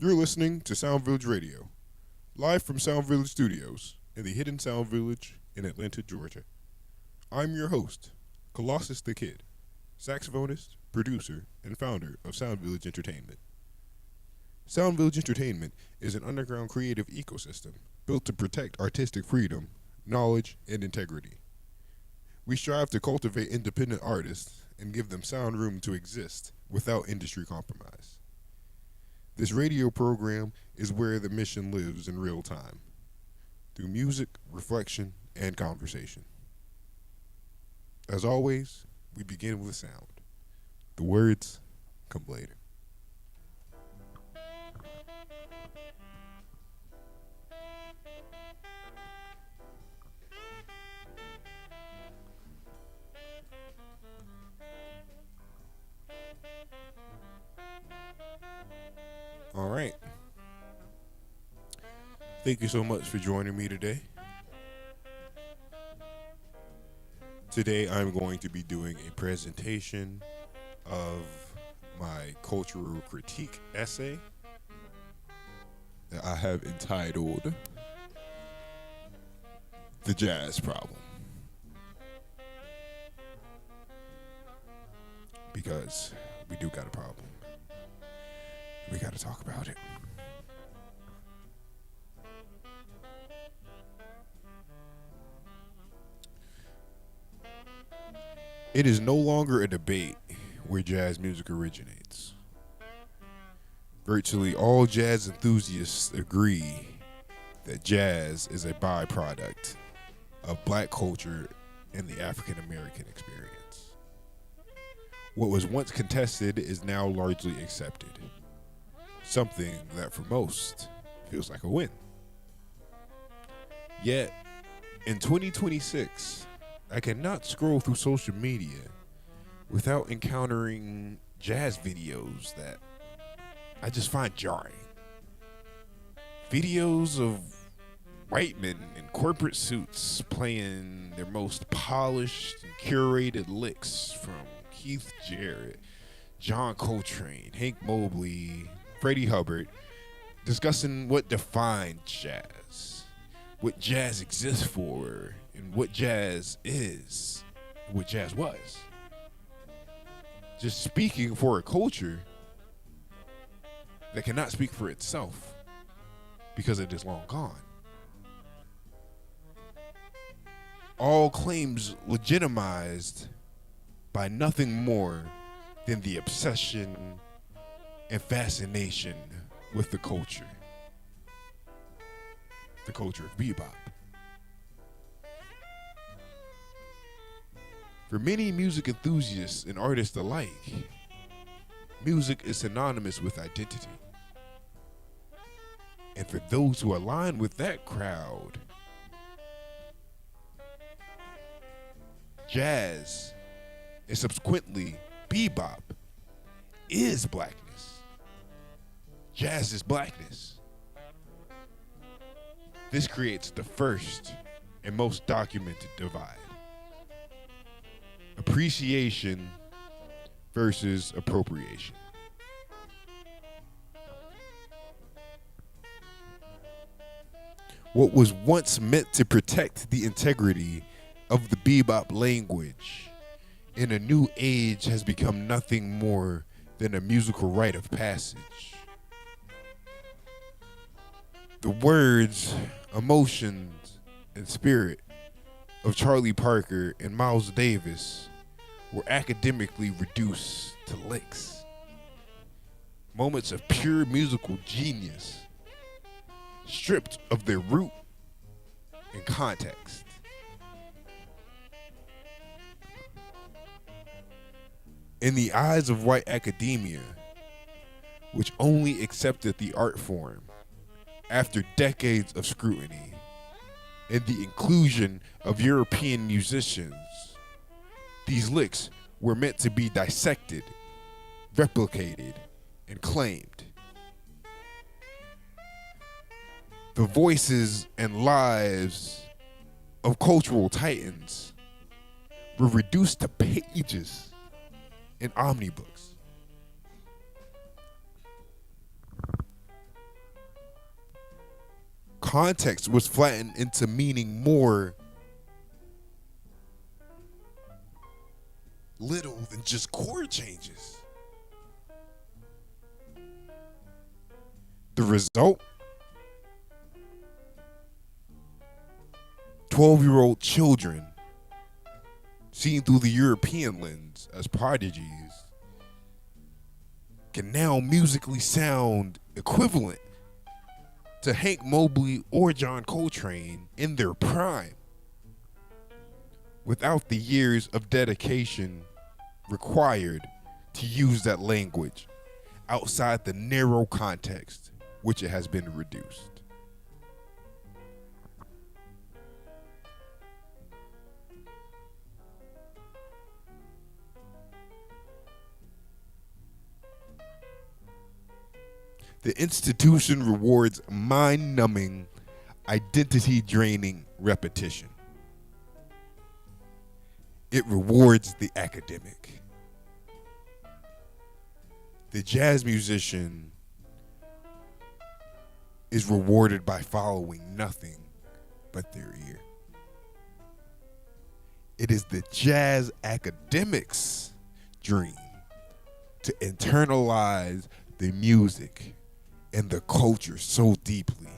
You're listening to Sound Village Radio, live from Sound Village Studios in the Hidden Sound Village in Atlanta, Georgia. I'm your host, Colossus the Kid, saxophonist, producer, and founder of Sound Village Entertainment. Sound Village Entertainment is an underground creative ecosystem built to protect artistic freedom, knowledge, and integrity. We strive to cultivate independent artists and give them sound room to exist without industry compromise. This radio program is where the mission lives in real time, through music, reflection, and conversation. As always, we begin with sound. The words come later. All right. Thank you so much for joining me today. Today I'm going to be doing a presentation of my cultural critique essay that I have entitled The Jazz Problem. Because we do got a problem. We got to talk about it. It is no longer a debate where jazz music originates. Virtually all jazz enthusiasts agree that jazz is a byproduct of black culture and the African American experience. What was once contested is now largely accepted. Something that for most feels like a win. Yet, in 2026, I cannot scroll through social media without encountering jazz videos that I just find jarring. Videos of white men in corporate suits playing their most polished and curated licks from Keith Jarrett, John Coltrane, Hank Mobley, Freddie Hubbard, discussing what defines jazz, what jazz exists for, and what jazz is, what jazz was. Just speaking for a culture that cannot speak for itself because it is long gone. All claims legitimized by nothing more than the obsession and fascination with the culture of bebop. For many music enthusiasts and artists alike, music is synonymous with identity. And for those who align with that crowd, jazz and subsequently bebop is blackness. Jazz is blackness. This creates the first and most documented divide. Appreciation versus appropriation. What was once meant to protect the integrity of the bebop language in a new age has become nothing more than a musical rite of passage. The words, emotions, and spirit of Charlie Parker and Miles Davis were academically reduced to licks. Moments of pure musical genius, stripped of their root and context. In the eyes of white academia, which only accepted the art form after decades of scrutiny and the inclusion of European musicians, these licks were meant to be dissected, replicated, and claimed. The voices and lives of cultural titans were reduced to pages in omnibooks. context was flattened into meaning more little than just chord changes. The result? 12-year-old children seen through the European lens as prodigies can now musically sound equivalent to Hank Mobley or John Coltrane in their prime, without the years of dedication required to use that language outside the narrow context which it has been reduced. The institution rewards mind-numbing, identity-draining repetition. It rewards the academic. The jazz musician is rewarded by following nothing but their ear. It is the jazz academic's dream to internalize the music and the culture so deeply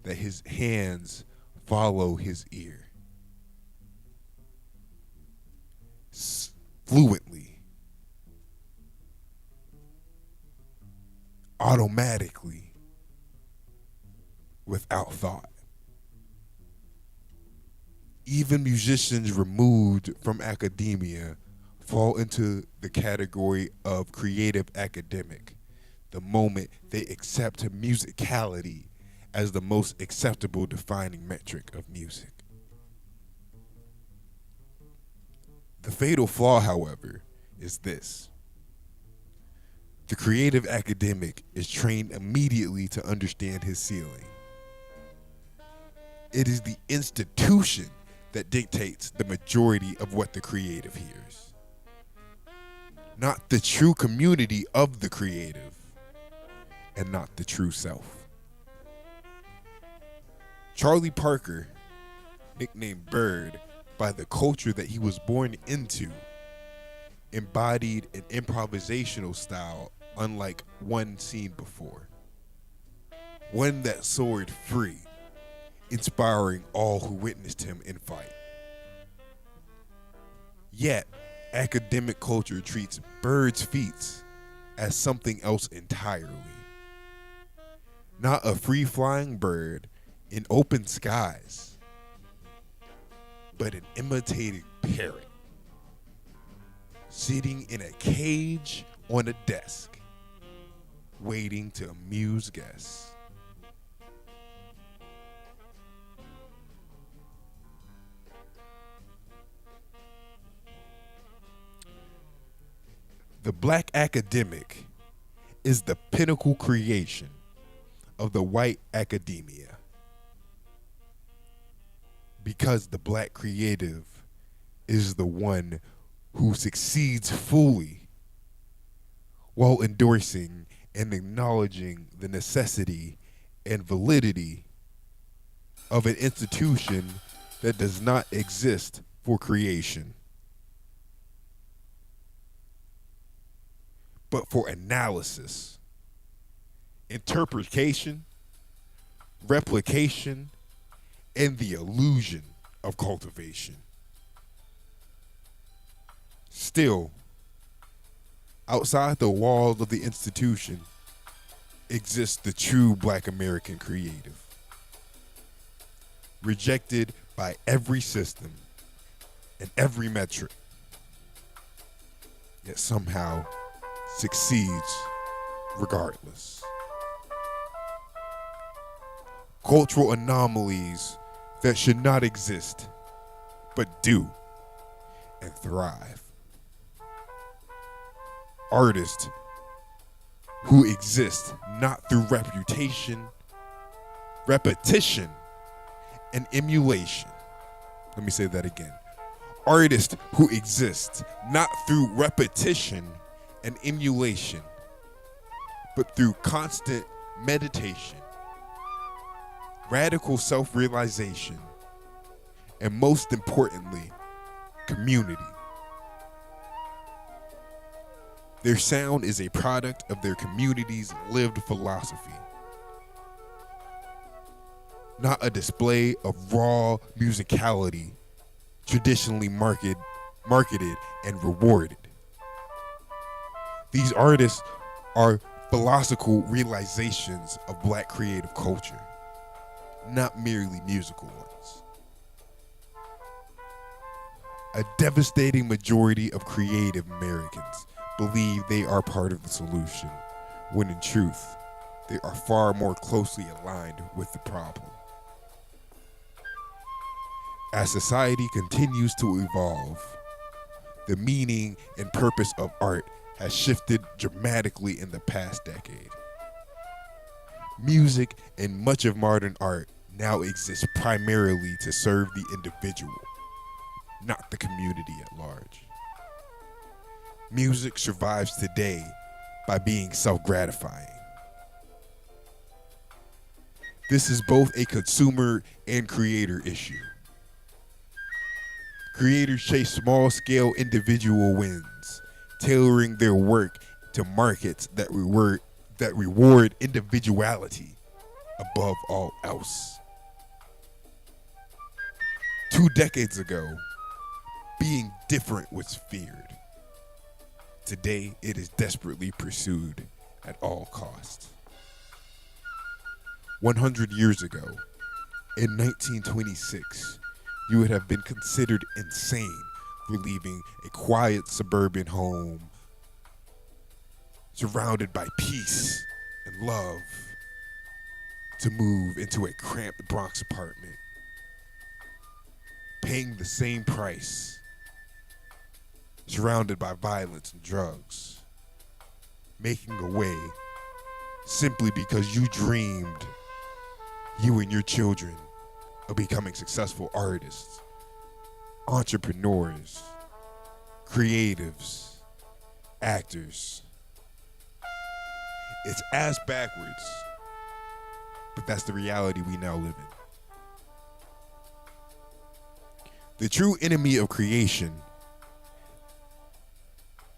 that his hands follow his ear. Fluently, automatically, without thought. Even musicians removed from academia fall into the category of creative academic the moment they accept musicality as the most acceptable defining metric of music. The fatal flaw, however, is this. The creative academic is trained immediately to understand his ceiling. It is the institution that dictates the majority of what the creative hears, not the true community of the creative, and not the true self. Charlie Parker, nicknamed Bird by the culture that he was born into, embodied an improvisational style unlike one seen before. One that soared free, inspiring all who witnessed him in fight. Yet, academic culture treats Bird's feats as something else entirely. Not a free-flying bird in open skies, but an imitating parrot sitting in a cage on a desk, waiting to amuse guests. The black academic is the pinnacle creation of the white academia, because the black creative is the one who succeeds fully while endorsing and acknowledging the necessity and validity of an institution that does not exist for creation, but for analysis, interpretation, replication, and the illusion of cultivation. Still, outside the walls of the institution exists the true Black American creative, rejected by every system and every metric, yet somehow succeeds regardless. Cultural anomalies that should not exist, but do and thrive. Artists who exist not through reputation, repetition, and emulation. Let me say that again. Artists who exist not through repetition and emulation, but through constant meditation, radical self-realization, and most importantly, community. Their sound is a product of their community's lived philosophy, not a display of raw musicality traditionally marketed and rewarded. These artists are philosophical realizations of Black creative culture, not merely musical ones. A devastating majority of creative Americans believe they are part of the solution, when in truth, they are far more closely aligned with the problem. As society continues to evolve, the meaning and purpose of art has shifted dramatically in the past decade. Music and much of modern art now exists primarily to serve the individual, not the community at large. Music survives today by being self-gratifying. This is both a consumer and creator issue. Creators chase small-scale individual wins, tailoring their work to markets that reward individuality above all else. 2 decades ago, being different was feared. Today, it is desperately pursued at all costs. 100 years ago, in 1926, you would have been considered insane for leaving a quiet suburban home surrounded by peace and love to move into a cramped Bronx apartment, paying the same price, surrounded by violence and drugs, making a way simply because you dreamed, you and your children, of becoming successful artists, entrepreneurs, creatives, actors. It's ass backwards, but that's the reality we now live in. The true enemy of creation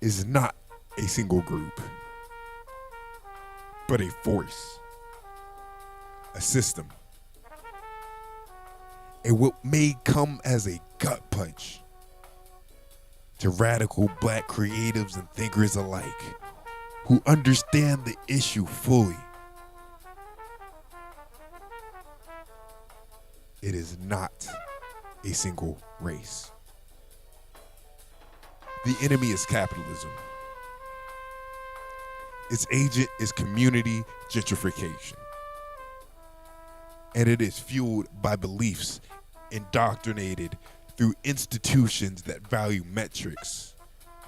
is not a single group, but a force, a system. And what may come as a gut punch to radical Black creatives and thinkers alike who understand the issue fully. It is not a single race. The enemy is capitalism. Its agent is community gentrification. And it is fueled by beliefs indoctrinated through institutions that value metrics,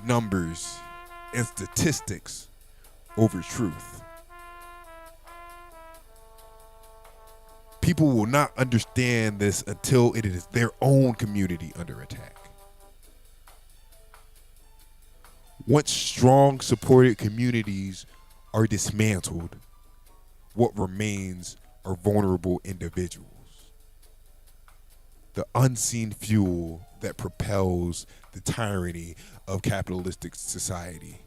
numbers, and statistics over truth. People will not understand this until it is their own community under attack. Once strong, supported communities are dismantled, what remains are vulnerable individuals. The unseen fuel that propels the tyranny of capitalistic society.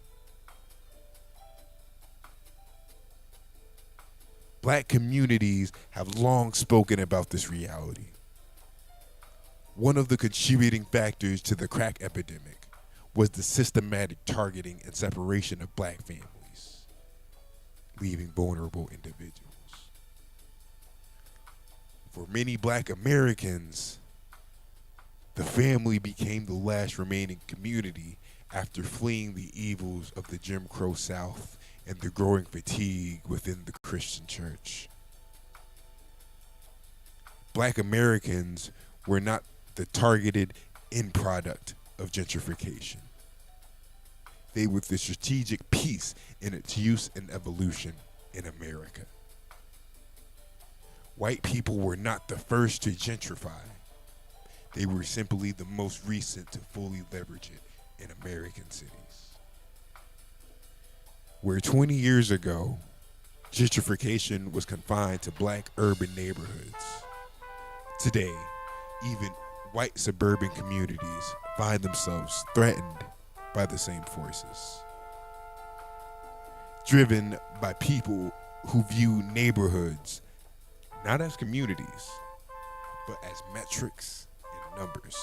Black communities have long spoken about this reality. One of the contributing factors to the crack epidemic was the systematic targeting and separation of Black families, leaving vulnerable individuals. For many Black Americans, the family became the last remaining community after fleeing the evils of the Jim Crow South and the growing fatigue within the Christian church. Black Americans were not the targeted end product of gentrification. They were the strategic piece in its use and evolution in America. White people were not the first to gentrify. They were simply the most recent to fully leverage it in American cities. Where 20 years ago, Gentrification was confined to black urban neighborhoods. Today, even white suburban communities find themselves threatened by the same forces. Driven by people who view neighborhoods not as communities, but as metrics and numbers,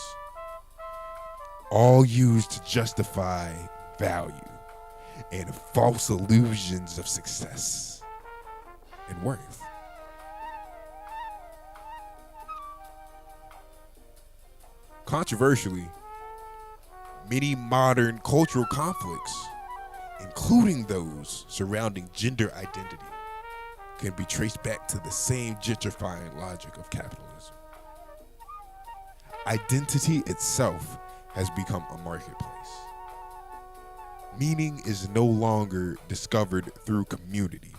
all used to justify value and false illusions of success and worth. Controversially, many modern cultural conflicts, including those surrounding gender identity, can be traced back to the same gentrifying logic of capitalism. Identity itself has become a marketplace. Meaning is no longer discovered through community,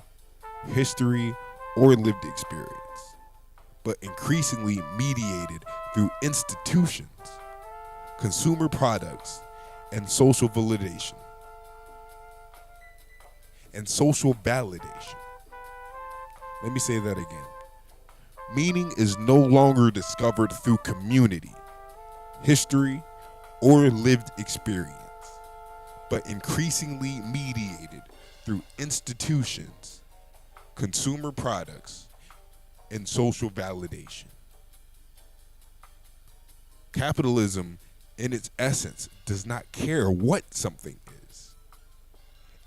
history, or lived experience, but increasingly mediated through institutions, consumer products, and social validation. And social validation. Let me say that again. Meaning is no longer discovered through community, history, or lived experience, but increasingly mediated through institutions, consumer products, and social validation. Capitalism, in its essence, does not care what something is.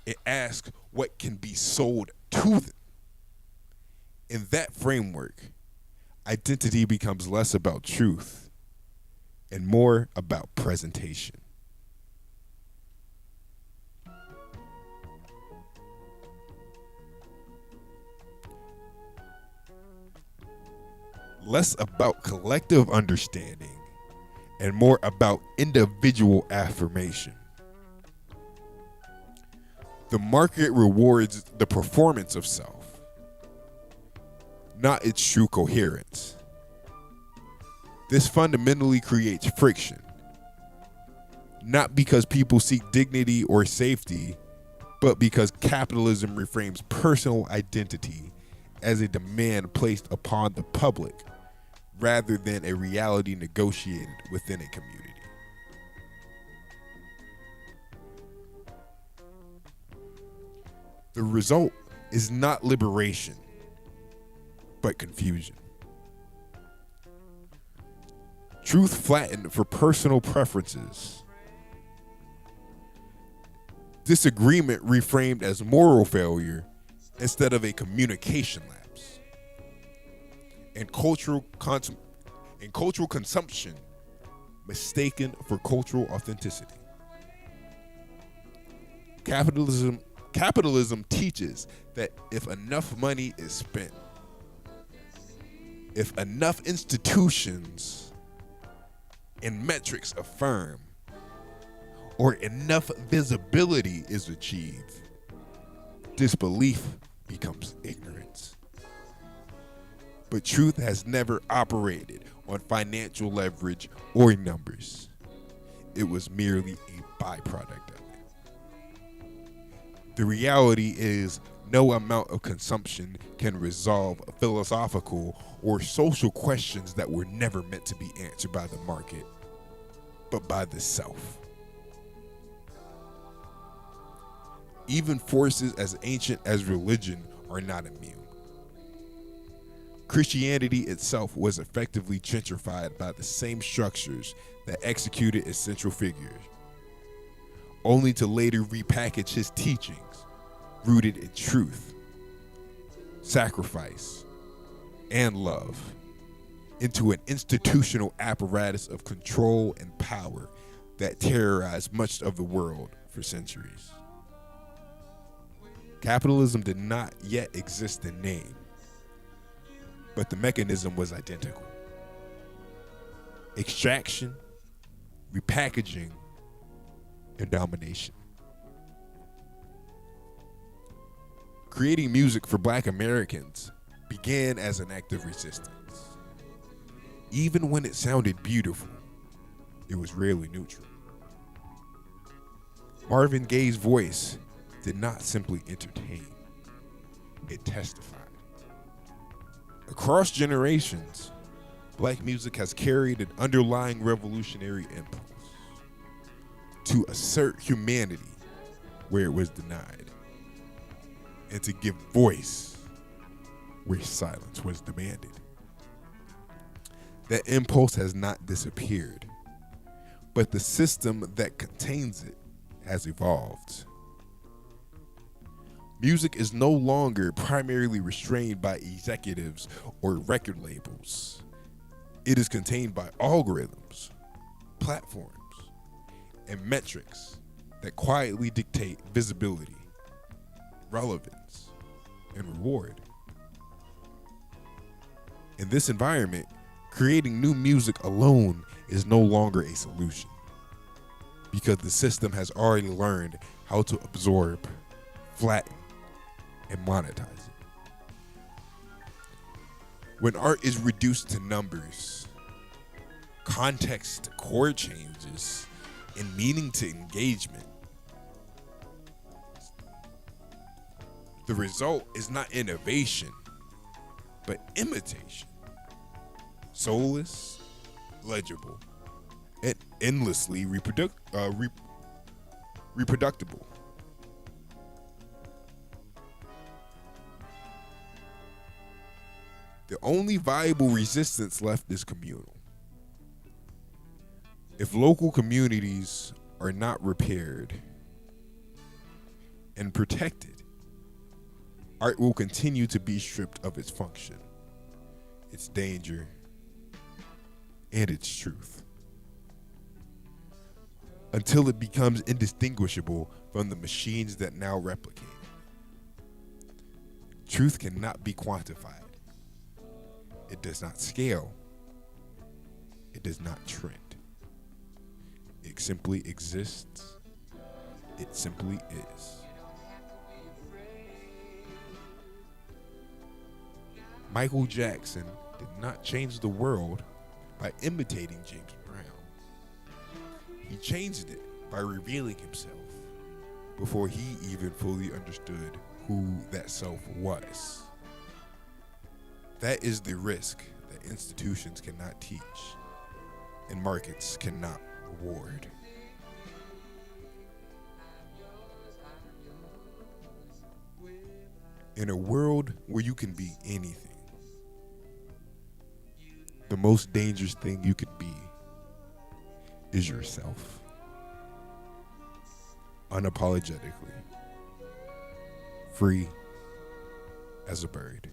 It asks what can be sold to them. In that framework, identity becomes less about truth and more about presentation. Less about collective understanding and more about individual affirmation. The market rewards the performance of self, not its true coherence. This fundamentally creates friction, not because people seek dignity or safety, but because capitalism reframes personal identity as a demand placed upon the public rather than a reality negotiated within a community. The result is not liberation, but confusion. Truth flattened for personal preferences. Disagreement reframed as moral failure instead of a communication lapse. And cultural consumption mistaken for cultural authenticity. Capitalism teaches that if enough money is spent, if enough institutions and metrics affirm, or enough visibility is achieved, disbelief becomes ignorance. But truth has never operated on financial leverage or numbers. It was merely a byproduct of it. The reality is, no amount of consumption can resolve philosophical or social questions that were never meant to be answered by the market, but by the self. Even forces as ancient as religion are not immune. Christianity itself was effectively gentrified by the same structures that executed its central figures, only to later repackage his teachings, rooted in truth, sacrifice, and love, into an institutional apparatus of control and power that terrorized much of the world for centuries. Capitalism did not yet exist in name, but the mechanism was identical. Extraction, repackaging, and domination. Creating music for Black Americans began as an act of resistance. Even when it sounded beautiful, it was rarely neutral. Marvin Gaye's voice did not simply entertain. it testified. Across generations, black music has carried an underlying revolutionary impulse to assert humanity where it was denied, and to give voice where silence was demanded. That impulse has not disappeared, but the system that contains it has evolved. Music is no longer primarily restrained by executives or record labels. It is contained by algorithms, platforms, and metrics that quietly dictate visibility, relevance, and reward. In this environment, creating new music alone is no longer a solution, because the system has already learned how to absorb, flatten, and monetize it. When art is reduced to numbers, context to chord changes, and meaning to engagement, the result is not innovation, but imitation. Soulless, legible, and endlessly reproducible. The only viable resistance left is communal. If local communities are not repaired and protected, art will continue to be stripped of its function, its danger, and its truth, until it becomes indistinguishable from the machines that now replicate it. Truth cannot be quantified. It does not scale. It does not trend. It simply exists. It simply is. Michael Jackson did not change the world by imitating James Brown. He changed it by revealing himself before he even fully understood who that self was. That is the risk that institutions cannot teach and markets cannot reward. In a world where you can be anything, the most dangerous thing you could be is yourself. Unapologetically. Free as a bird.